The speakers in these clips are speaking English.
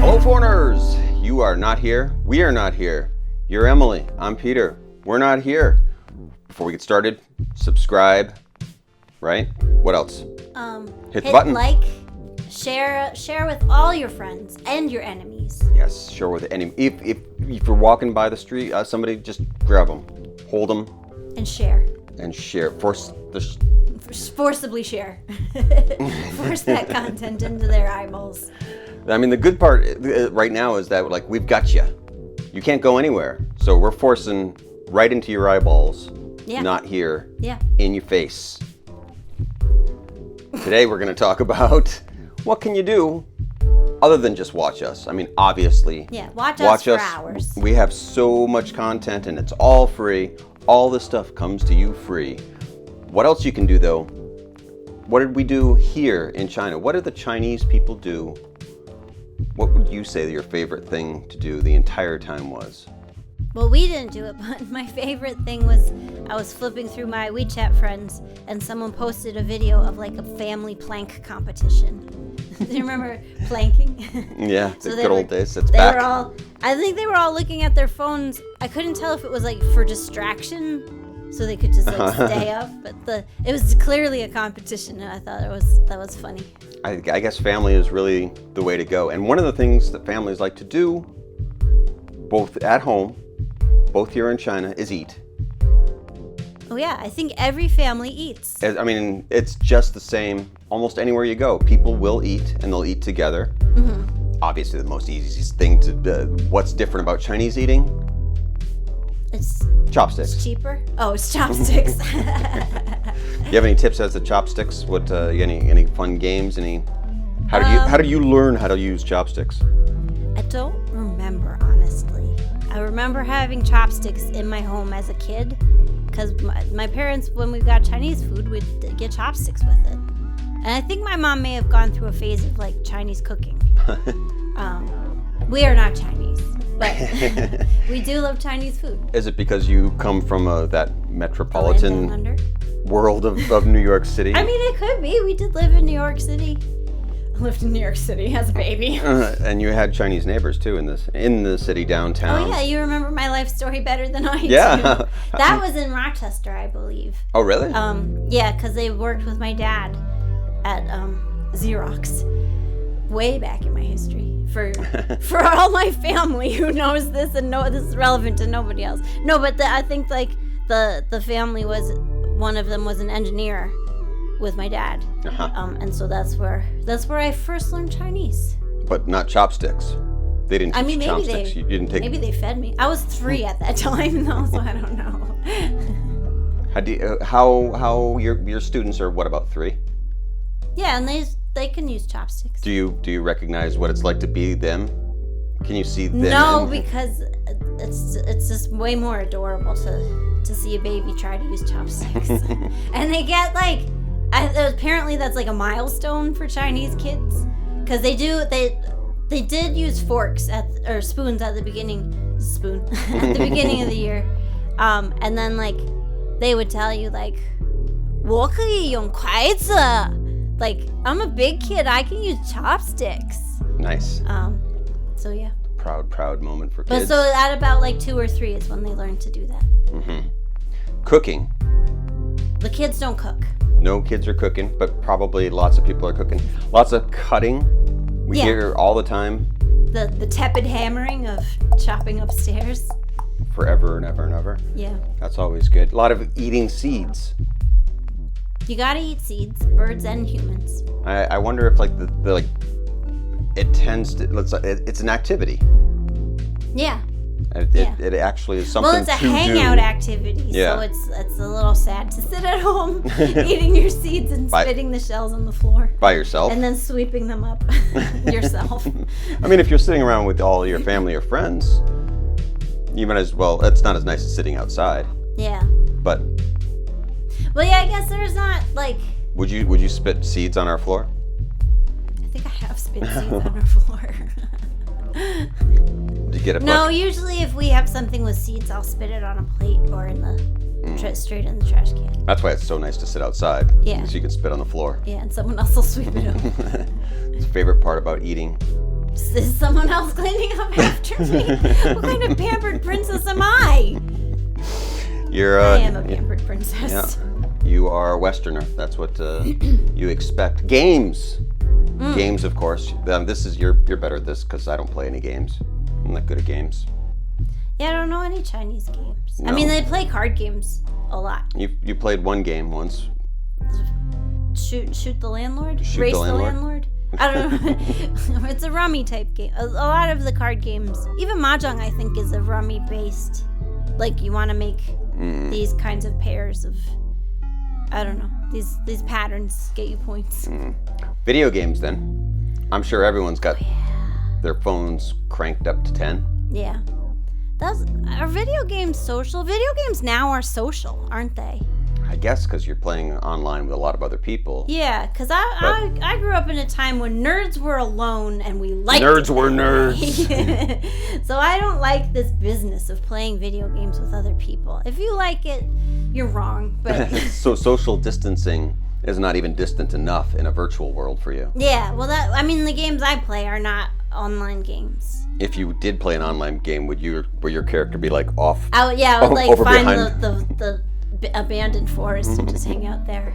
Hello, foreigners. You are not here. We are not here. You're Emily. I'm Peter. We're not here. Before we get started, subscribe. Right? What else? Hit the button. Like, share with all your friends and your enemies. Yes, share with any. If you're walking by the street, somebody just grab them, hold them, and share. Forcibly share. Force that content into their eyeballs. I mean, the good part right now is that like we've got you. You can't go anywhere, so we're forcing right into your eyeballs. Yeah. Not here. Yeah. In your face. Today we're going to talk about what can you do other than just watch us. I mean, obviously. Yeah, watch us for hours. We have so much content and it's all free. All this stuff comes to you free. What else you can do though? What did we do here in China? What did the Chinese people do? What would you say your favorite thing to do the entire time was? Well, we didn't do it, but my favorite thing was I was flipping through my WeChat friends and someone posted a video of like a family plank competition. Do you remember planking? Yeah, So the good old days. It's they back. I think they were all looking at their phones. I couldn't tell if it was like for distraction, so they could just like stay up. But it was clearly a competition, and I thought that was funny. I guess family is really the way to go. And one of the things that families like to do, both at home, both here in China, is eat. Oh yeah, I think every family eats. I mean, it's just the same almost anywhere you go. People will eat, and they'll eat together. Mm-hmm. Obviously, the most easiest thing what's different about Chinese eating? It's chopsticks. It's cheaper. Oh, it's chopsticks. You have any tips as to chopsticks? What any fun games? How did you learn how to use chopsticks? I don't remember, honestly. I remember having chopsticks in my home as a kid because my parents, when we got Chinese food, would get chopsticks with it. And I think my mom may have gone through a phase of like Chinese cooking. We are not Chinese, but we do love Chinese food. Is it because you come from that metropolitan world of New York City? I mean, it could be. We did live in New York City. I lived in New York City as a baby. And you had Chinese neighbors too in the city downtown. Oh yeah, you remember my life story better than I do. Yeah. That was in Rochester, I believe. Oh really? Yeah, because they worked with my dad at Xerox way back in my history. For all my family who knows this and this is relevant to nobody else. No, but I think like the family one of them was an engineer with my dad, and so that's where I first learned Chinese. But not chopsticks. They didn't teach chopsticks. You didn't take. Maybe they fed me. I was 3 at that time, though, so I don't know. How your students are? What, about 3? Yeah, and they can use chopsticks. Do you recognize what it's like to be them? Can you see them? No, because it's just way more adorable to see a baby try to use chopsticks, and they get like. Apparently that's like a milestone for Chinese kids because they did use forks or spoons at the beginning at the beginning of the year, and then like they would tell you like 我可以用筷子 like I'm a big kid, I can use chopsticks. Nice. So yeah. Proud moment for But kids. so at about like 2 or 3 is when they learn to do that. Mm-hmm. Cooking. The kids don't cook. No kids are cooking, but probably lots of people are cooking. Lots of cutting. We hear all the time. The tepid hammering of chopping upstairs. Forever and ever and ever. Yeah. That's always good. A lot of eating seeds. You gotta eat seeds, birds and humans. I wonder if like the it tends to it's an activity. Yeah. It actually is something to do. Well, it's a hangout activity, yeah. So it's a little sad to sit at home eating your seeds and spitting the shells on the floor. By yourself? And then sweeping them up yourself. I mean, if you're sitting around with all your family or friends, you might as well, it's not as nice as sitting outside. Yeah. But. Well, yeah, I guess there's not, like. Would you spit seeds on our floor? I think I have spit seeds on our floor. Did you get a No, usually if we have something with seeds, I'll spit it on a plate or in straight in the trash can. That's why it's so nice to sit outside. Yeah. So you can spit on the floor. Yeah, and someone else will sweep it up. It's the favorite part about eating. Is someone else cleaning up after me? What kind of pampered princess am I? I am a pampered princess. Yeah. You are a Westerner. That's what you expect. Games. Games, of course. You're better at this because I don't play any games. I'm not good at games. Yeah, I don't know any Chinese games. No. I mean, they play card games a lot. You played one game once. Shoot the landlord? Shoot Race the landlord? I don't know. It's a rummy type game. A lot of the card games, even Mahjong, I think, is a rummy based. Like, you want to make these kinds of pairs of, I don't know, these patterns get you points. Video games, then. I'm sure everyone's got their phones cranked up to 10. Yeah. Are video games social? Video games now are social, aren't they? I guess because you're playing online with a lot of other people. Yeah, because I grew up in a time when nerds were alone and we liked nerds it. were nerds. So I don't like this business of playing video games with other people. If you like it, you're wrong. But So social distancing is not even distant enough in a virtual world for you. Yeah, well, the games I play are not online games. If you did play an online game, would your character be like off? I would like over find behind- the abandoned forest and just hang out there.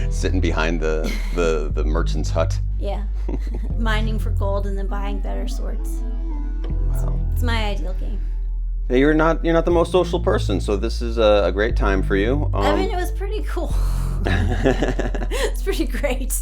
Sitting behind the merchant's hut. Yeah, mining for gold and then buying better swords. Wow. It's my ideal game. Yeah, you're not the most social person, so this is a great time for you. I mean, it was pretty cool. It's pretty great.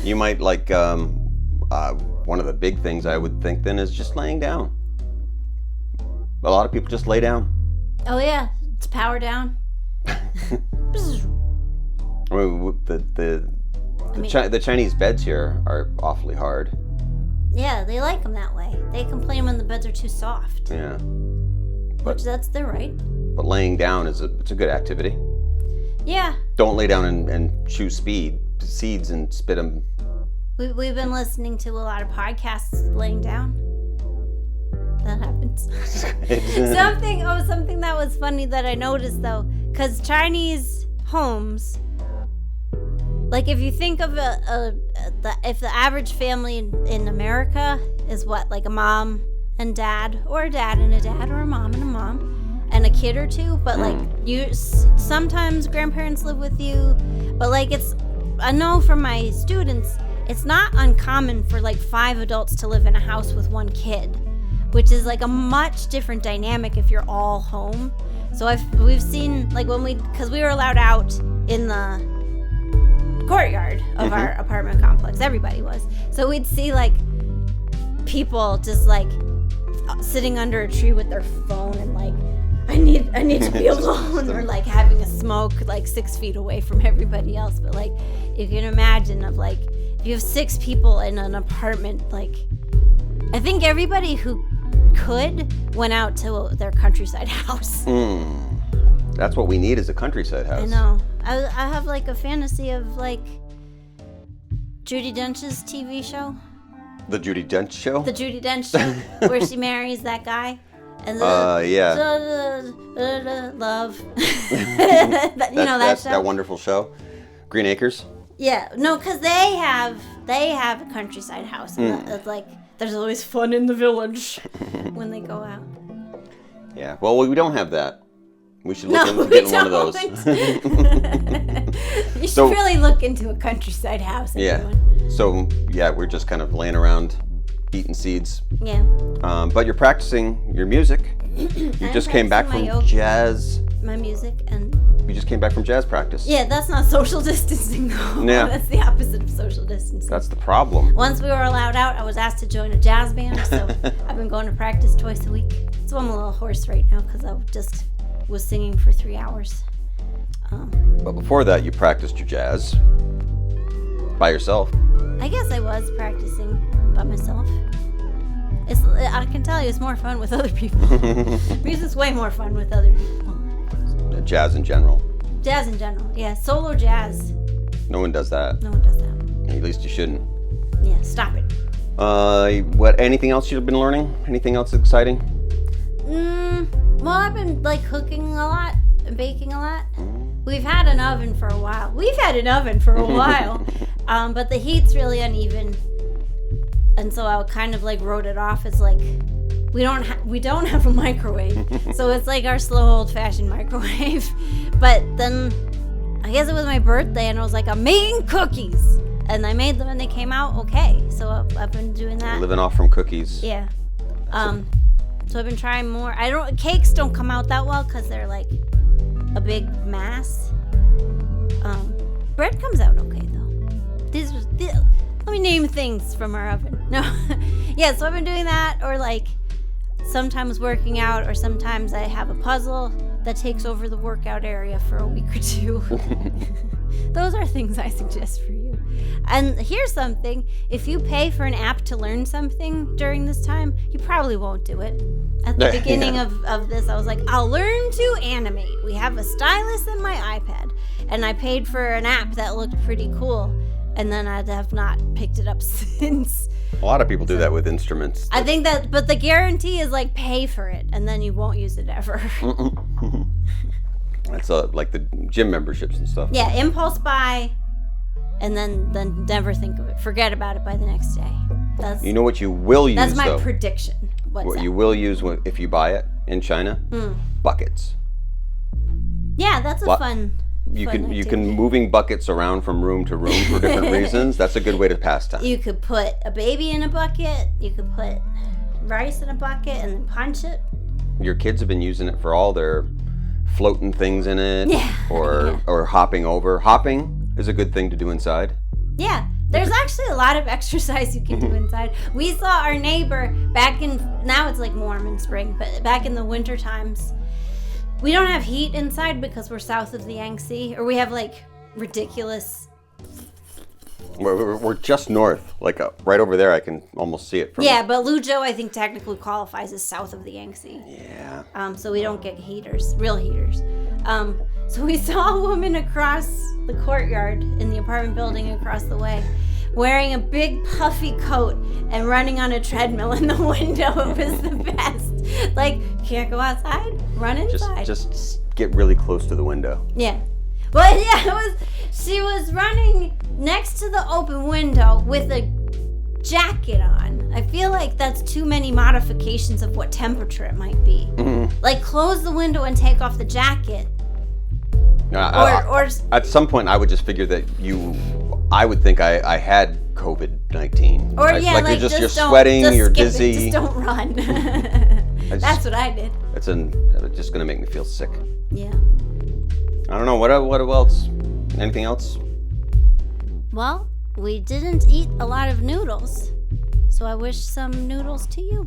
You might like one of the big things I would think then is just laying down. A lot of people just lay down. Oh yeah, it's power down. I mean, the Chinese beds here are awfully hard. Yeah, they like them that way. They complain when the beds are too soft. Yeah. Which that's their right. But laying down it's a good activity. Yeah. Don't lay down and chew seeds and spit them. We've been listening to a lot of podcasts laying down. That happens. Something that was funny that I noticed though, because Chinese homes, like if you think of if the average family in America is what, like a mom and dad, or a dad and a dad, or a mom and a mom, and a kid or two, but like sometimes grandparents live with you, but like I know from my students, it's not uncommon for like 5 adults to live in a house with 1 kid, which is like a much different dynamic if you're all home. So we've seen, like because we were allowed out in the courtyard of our apartment complex, everybody was. So we'd see like people just like sitting under a tree with their phone and like, I need to be alone, or like having a smoke like 6 feet away from everybody else. But like, you can imagine of like, if you have 6 people in an apartment, like, I think everybody who could went out to their countryside house. That's what we need, is a countryside house. I know. I have like a fantasy of like Judi Dench's TV show. The Judi Dench show? The Judi Dench show, where she marries that guy. And yeah. Love. That show? That wonderful show? Green Acres? Yeah. No, because they have a countryside house. And it's like, there's always fun in the village when they go out. Yeah. Well, we don't have that. We should look into getting one of those. You should really look into a countryside house. Everyone. Yeah. So, yeah, we're just kind of laying around eating seeds. Yeah. But you're practicing your music. You just came back from jazz. My music and... You just came back from jazz practice. Yeah, that's not social distancing though. Yeah. That's the opposite of social distancing. That's the problem. Once we were allowed out, I was asked to join a jazz band, so I've been going to practice twice a week. So I'm a little hoarse right now because I just was singing for 3 hours. But before that, you practiced your jazz by yourself. I guess I was practicing by myself. I can tell you, it's more fun with other people. Music's way more fun with other people. Jazz in general. Jazz in general, yeah. Solo jazz. No one does that. No one does that. At least you shouldn't. Yeah, stop it. Anything else you've been learning? Anything else exciting? Well, I've been like cooking a lot been baking a lot. We've had an oven for a while. But the heat's really uneven. And so I kind of like wrote it off as like, we don't have a microwave. So it's like our slow old-fashioned microwave. But then I guess it was my birthday and I was like, I'm making cookies. And I made them and they came out okay. So I've been doing that. Living off from cookies. Yeah. So I've been trying more. Cakes don't come out that well because they're like a big mass. Bread comes out okay though. Let me name things from our oven. No. Yeah, so I've been doing that, or like sometimes working out, or sometimes I have a puzzle that takes over the workout area for a week or two. Those are things I suggest for you. And here's something. If you pay for an app to learn something during this time, you probably won't do it. At the beginning of this, I was like, I'll learn to animate. We have a stylus and my iPad. And I paid for an app that looked pretty cool. And then I have not picked it up since. A lot of people do that with instruments. I think that, but the guarantee is like pay for it, and then you won't use it ever. That's like the gym memberships and stuff. Yeah, impulse buy, and then never think of it. Forget about it by the next day. You know what you will use, that's my though? prediction. What you will use if you buy it in China? Buckets. Yeah, that's a fun. You can moving buckets around from room to room for different reasons. That's a good way to pass time. You could put a baby in a bucket. You could put rice in a bucket and then punch it. Your kids have been using it for all their floating things in it, or hopping over. Hopping is a good thing to do inside. Yeah. There's actually a lot of exercise you can do inside. We saw our neighbor now it's like warm in spring, but back in the winter times, we don't have heat inside because we're south of the Yangtze, or we have like ridiculous. We're just north, like right over there. I can almost see it. Yeah, but Luzhou, I think, technically qualifies as south of the Yangtze. Yeah. So we don't get real heaters. So we saw a woman across the courtyard in the apartment building across the way, wearing a big puffy coat and running on a treadmill in the window. It was the best. Like, can't go outside, run inside. Just get really close to the window. Yeah. Well, yeah, she was running next to the open window with a jacket on. I feel like that's too many modifications of what temperature it might be. Mm-hmm. Like, close the window and take off the jacket. Or at some point, I would just figure that I would think I had COVID-19. Or like you're sweating, you're dizzy. Just don't run. That's what I did. It's just gonna make me feel sick. Yeah. I don't know what else. Anything else? Well, we didn't eat a lot of noodles, so I wish some noodles to you.